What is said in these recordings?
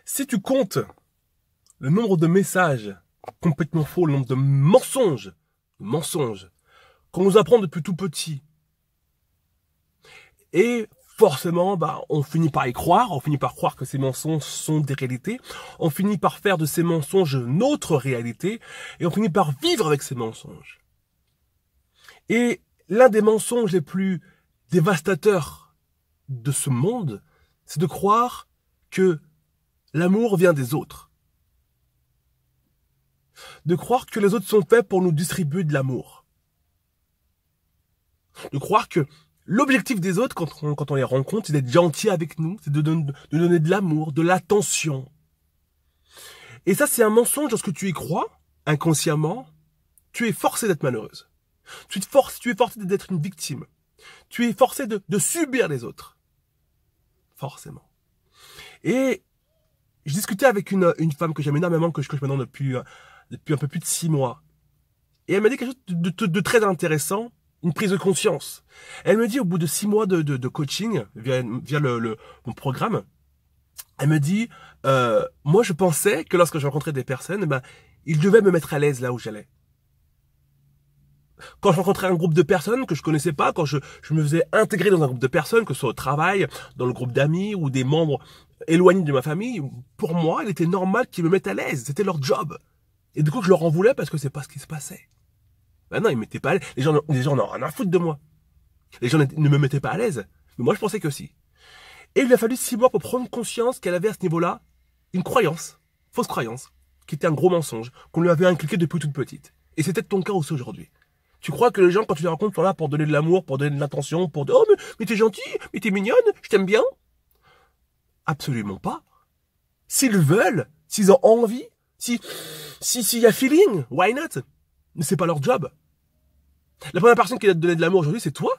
Si tu comptes le nombre de messages complètement faux, le nombre de mensonges qu'on nous apprend depuis tout petit, et forcément, on finit par y croire, on finit par croire que ces mensonges sont des réalités, on finit par faire de ces mensonges notre réalité, et on finit par vivre avec ces mensonges. Et l'un des mensonges les plus dévastateurs de ce monde, c'est de croire que l'amour vient des autres. De croire que les autres sont faits pour nous distribuer de l'amour. De croire que l'objectif des autres, quand on les rencontre, c'est d'être gentil avec nous, c'est de donner de l'amour, de l'attention. Et ça, c'est un mensonge lorsque tu y crois, inconsciemment, tu es forcé d'être malheureuse. Tu es forcé d'être une victime. Tu es forcé de subir les autres. Forcément. Et je discutais avec une femme que j'aime énormément, que je coach maintenant depuis un peu plus de 6 mois. Et elle m'a dit quelque chose de très intéressant, une prise de conscience. Elle me dit, au bout de 6 mois de coaching, via mon programme, elle me dit, moi je pensais que lorsque je rencontrais des personnes, ils devaient me mettre à l'aise là où j'allais. Quand je rencontrais un groupe de personnes que je connaissais pas, quand je me faisais intégrer dans un groupe de personnes, que ce soit au travail, dans le groupe d'amis ou des membres éloignés de ma famille, pour moi, il était normal qu'ils me mettent à l'aise. C'était leur job. Et du coup, je leur en voulais parce que c'est pas ce qui se passait. Ben non, ils me mettaient pas à l'aise. Les gens n'ont rien à foutre de moi. Les gens ne me mettaient pas à l'aise. Mais moi, je pensais que si. Et il lui a fallu 6 mois pour prendre conscience qu'elle avait à ce niveau-là une croyance, fausse croyance, qui était un gros mensonge, qu'on lui avait inculqué depuis toute petite. Et c'était ton cas aussi aujourd'hui. Tu crois que les gens, quand tu les rencontres, sont là pour donner de l'amour, pour donner de l'attention, pour dire « Oh, mais t'es gentil, mais t'es mignonne, je t'aime bien ». Absolument pas. S'ils veulent, s'ils ont envie, s'il y a feeling, why not? Mais c'est pas leur job. La première personne qui va te donner de l'amour aujourd'hui, c'est toi.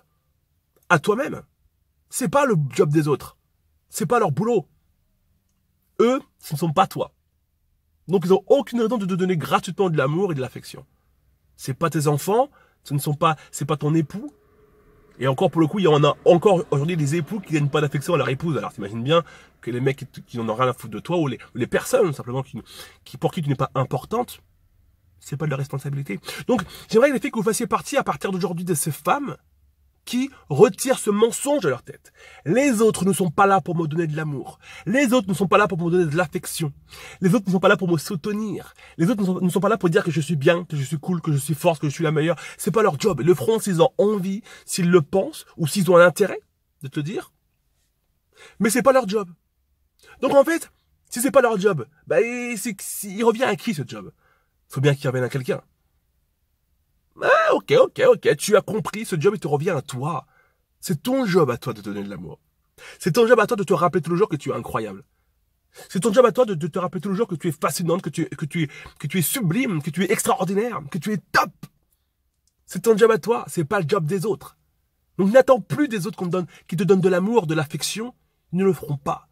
À toi-même. C'est pas le job des autres. C'est pas leur boulot. Eux, ce ne sont pas toi. Donc ils ont aucune raison de te donner gratuitement de l'amour et de l'affection. C'est pas tes enfants, c'est pas ton époux. Et encore pour le coup, il y en a encore aujourd'hui des époux qui donnent pas d'affection à leur épouse. Alors t'imagines bien que les mecs qui n'en ont rien à foutre de toi, ou les personnes simplement pour qui tu n'es pas importante, c'est pas de leur responsabilité. Donc j'aimerais les filles que vous fassiez partie à partir d'aujourd'hui de ces femmes qui retirent ce mensonge de leur tête. Les autres ne sont pas là pour me donner de l'amour. Les autres ne sont pas là pour me donner de l'affection. Les autres ne sont pas là pour me soutenir. Les autres ne sont pas là pour dire que je suis bien, que je suis cool, que je suis forte, que je suis la meilleure. C'est pas leur job. Ils le feront s'ils ont envie, s'ils le pensent, ou s'ils ont un intérêt de te dire. Mais c'est pas leur job. Donc en fait, si c'est pas leur job, il revient à qui ce job? Faut bien qu'il revienne à quelqu'un. Ah, ok, tu as compris, ce job, il te revient à toi. C'est ton job à toi de te donner de l'amour. C'est ton job à toi de te rappeler tous les jours que tu es incroyable. C'est ton job à toi de te rappeler tous les jours que tu es fascinante, que tu es sublime, que tu es extraordinaire, que tu es top. C'est ton job à toi, c'est pas le job des autres. Donc n'attends plus des autres qui te donnent de l'amour, de l'affection. Ils ne le feront pas.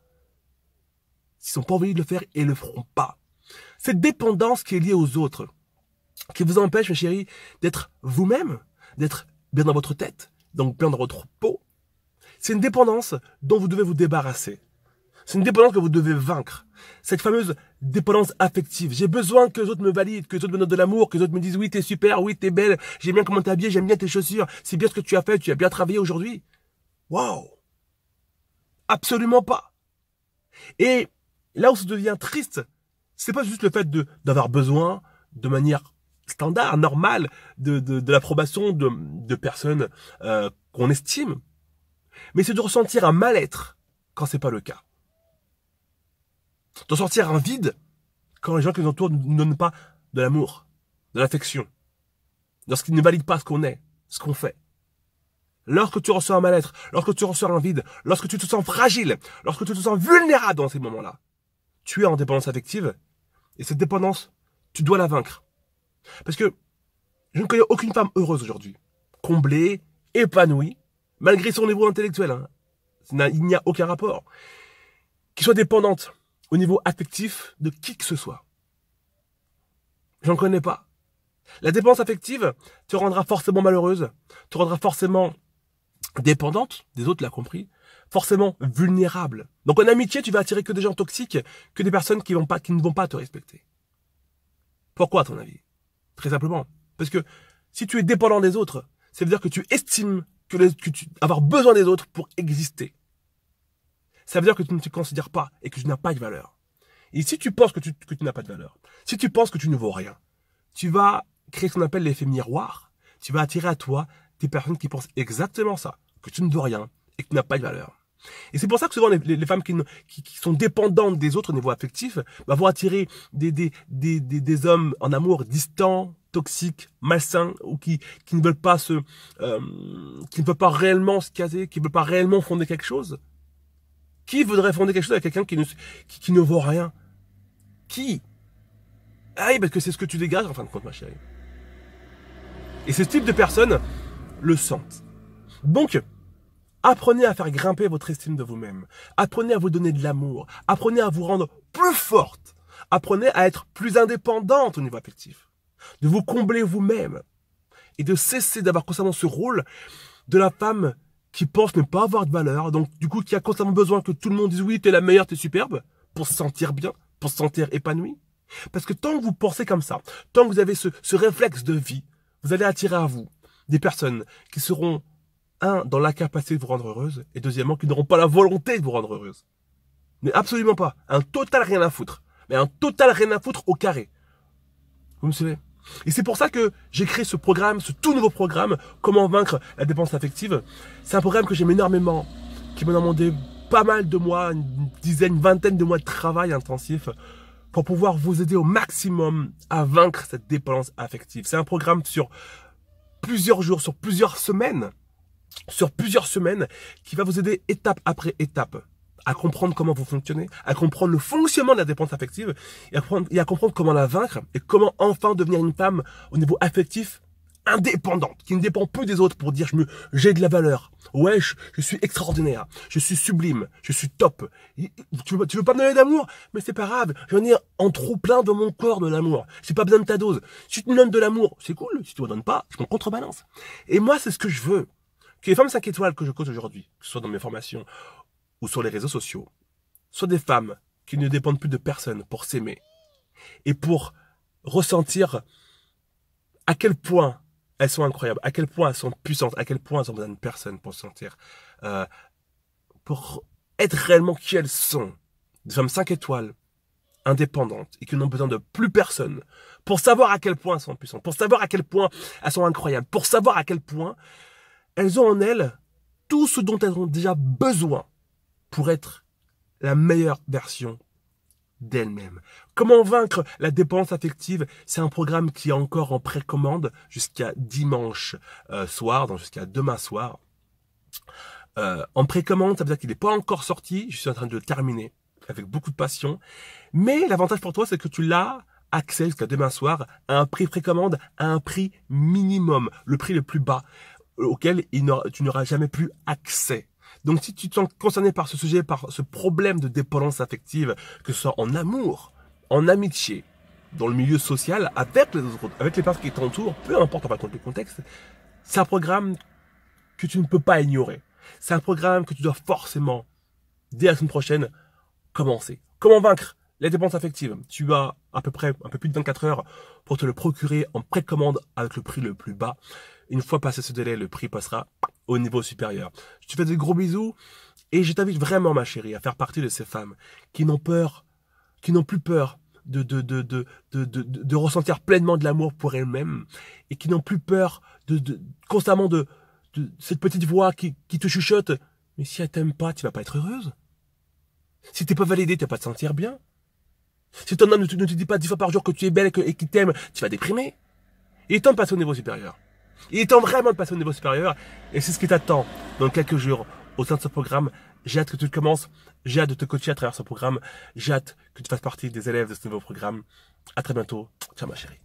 S'ils n'ont pas envie de le faire, ils ne le feront pas. Cette dépendance qui est liée aux autres, qui vous empêche, mes chéris, d'être vous-même, d'être bien dans votre tête, donc bien dans votre peau. C'est une dépendance dont vous devez vous débarrasser. C'est une dépendance que vous devez vaincre. Cette fameuse dépendance affective. J'ai besoin que les autres me valident, que les autres me donnent de l'amour, que les autres me disent oui, t'es super, oui, t'es belle, j'aime bien comment t'es habillée, j'aime bien tes chaussures, c'est bien ce que tu as fait, tu as bien travaillé aujourd'hui. Waouh! Absolument pas. Et là où ça devient triste, c'est pas juste le fait d'avoir besoin de manière standard, normale, de l'approbation de personnes qu'on estime, mais c'est de ressentir un mal-être quand c'est pas le cas. De ressentir un vide quand les gens qui nous entourent ne nous donnent pas de l'amour, de l'affection, lorsqu'ils ne valident pas ce qu'on est, ce qu'on fait. Lorsque tu ressens un mal-être, lorsque tu ressens un vide, lorsque tu te sens fragile, lorsque tu te sens vulnérable dans ces moments-là, tu es en dépendance affective, et cette dépendance, tu dois la vaincre. Parce que je ne connais aucune femme heureuse aujourd'hui, comblée, épanouie, malgré son niveau intellectuel. Il n'y a aucun rapport. Qui soit dépendante au niveau affectif de qui que ce soit. J'en connais pas. La dépendance affective te rendra forcément malheureuse, te rendra forcément dépendante, des autres l'a compris, forcément vulnérable. Donc en amitié, tu vas attirer que des gens toxiques, que des personnes qui ne vont pas te respecter. Pourquoi à ton avis? Très simplement. Parce que si tu es dépendant des autres, ça veut dire que tu estimes avoir besoin des autres pour exister. Ça veut dire que tu ne te considères pas et que tu n'as pas de valeur. Et si tu penses que tu n'as pas de valeur, si tu penses que tu ne vaux rien, tu vas créer ce qu'on appelle l'effet miroir. Tu vas attirer à toi des personnes qui pensent exactement ça, que tu ne vaux rien et que tu n'as pas de valeur. Et c'est pour ça que souvent les femmes qui sont dépendantes des autres au niveau affectif vont attirer des hommes en amour distants, toxiques, malsains, ou qui ne veulent pas qui ne veulent pas réellement se caser, qui ne veulent pas réellement fonder quelque chose. Qui voudrait fonder quelque chose avec quelqu'un qui ne vaut rien? Qui? Ah oui, parce que c'est ce que tu dégages en fin de compte, ma chérie. Et ce type de personnes le sentent. Donc, apprenez à faire grimper votre estime de vous-même. Apprenez à vous donner de l'amour. Apprenez à vous rendre plus forte. Apprenez à être plus indépendante au niveau affectif. De vous combler vous-même. Et de cesser d'avoir constamment ce rôle de la femme qui pense ne pas avoir de valeur. Donc, du coup, qui a constamment besoin que tout le monde dise oui, t'es la meilleure, t'es superbe. Pour se sentir bien, pour se sentir épanoui. Parce que tant que vous pensez comme ça, tant que vous avez ce réflexe de vie, vous allez attirer à vous des personnes qui seront, dans l'incapacité de vous rendre heureuse, et deuxièmement, qui n'auront pas la volonté de vous rendre heureuse. Mais absolument pas. Un total rien à foutre. Mais un total rien à foutre au carré. Vous me suivez? Et c'est pour ça que j'ai créé ce programme, ce tout nouveau programme, Comment vaincre la dépendance affective. C'est un programme que j'aime énormément, qui m'a demandé pas mal de mois, une dizaine, une vingtaine de mois de travail intensif pour pouvoir vous aider au maximum à vaincre cette dépendance affective. C'est un programme sur plusieurs jours, sur plusieurs semaines, qui va vous aider étape après étape à comprendre comment vous fonctionnez, à comprendre le fonctionnement de la dépendance affective et à comprendre comment la vaincre et comment enfin devenir une femme au niveau affectif indépendante, qui ne dépend plus des autres pour dire j'ai de la valeur, ouais, je suis extraordinaire, je suis sublime, je suis top. Tu veux pas me donner d'amour? Mais c'est pas grave, j'en ai en trop plein dans mon corps de l'amour. J'ai pas besoin de ta dose. Si tu me donnes de l'amour, c'est cool. Si tu me donnes pas, je m'en contrebalance. Et moi, c'est ce que je veux. Que les femmes 5 étoiles que je coach aujourd'hui, que ce soit dans mes formations ou sur les réseaux sociaux, soient des femmes qui ne dépendent plus de personne pour s'aimer et pour ressentir à quel point elles sont incroyables, à quel point elles sont puissantes, à quel point elles ont besoin de personne pour se sentir, pour être réellement qui elles sont. Des femmes 5 étoiles, indépendantes et qui n'ont besoin de plus personne pour savoir à quel point elles sont puissantes, pour savoir à quel point elles sont incroyables, pour savoir à quel point elles ont en elles tout ce dont elles ont déjà besoin pour être la meilleure version d'elles-mêmes. Comment vaincre la dépendance affective? C'est un programme qui est encore en précommande jusqu'à dimanche soir, donc jusqu'à demain soir. En précommande, ça veut dire qu'il n'est pas encore sorti. Je suis en train de le terminer avec beaucoup de passion. Mais l'avantage pour toi, c'est que tu l'as accès jusqu'à demain soir à un prix précommande, à un prix minimum, le prix le plus bas, auquel tu n'auras jamais plus accès. Donc si tu te sens concerné par ce sujet, par ce problème de dépendance affective, que ce soit en amour, en amitié, dans le milieu social, avec les personnes qui t'entourent, peu importe en le contexte, c'est un programme que tu ne peux pas ignorer. C'est un programme que tu dois forcément, dès la semaine prochaine, commencer. Comment vaincre la dépendance affective? Tu as à peu près un peu plus de 24 heures pour te le procurer en précommande avec le prix le plus bas. Une fois passé ce délai, le prix passera au niveau supérieur. Je te fais de gros bisous et je t'invite vraiment, ma chérie, à faire partie de ces femmes qui n'ont plus peur de ressentir pleinement de l'amour pour elles-mêmes et qui n'ont plus peur constamment de cette petite voix qui te chuchote. Mais si elle t'aime pas, tu vas pas être heureuse. Si t'es pas validé, tu vas pas te sentir bien. Si ton homme ne te dit pas 10 fois par jour que tu es belle et qu'il t'aime, tu vas déprimer. Il est temps de passer au niveau supérieur. Il est temps vraiment de passer au niveau supérieur. Et c'est ce qui t'attend dans quelques jours au sein de ce programme. J'ai hâte que tu le commences. J'ai hâte de te coacher à travers ce programme. J'ai hâte que tu fasses partie des élèves de ce nouveau programme. À très bientôt. Ciao ma chérie.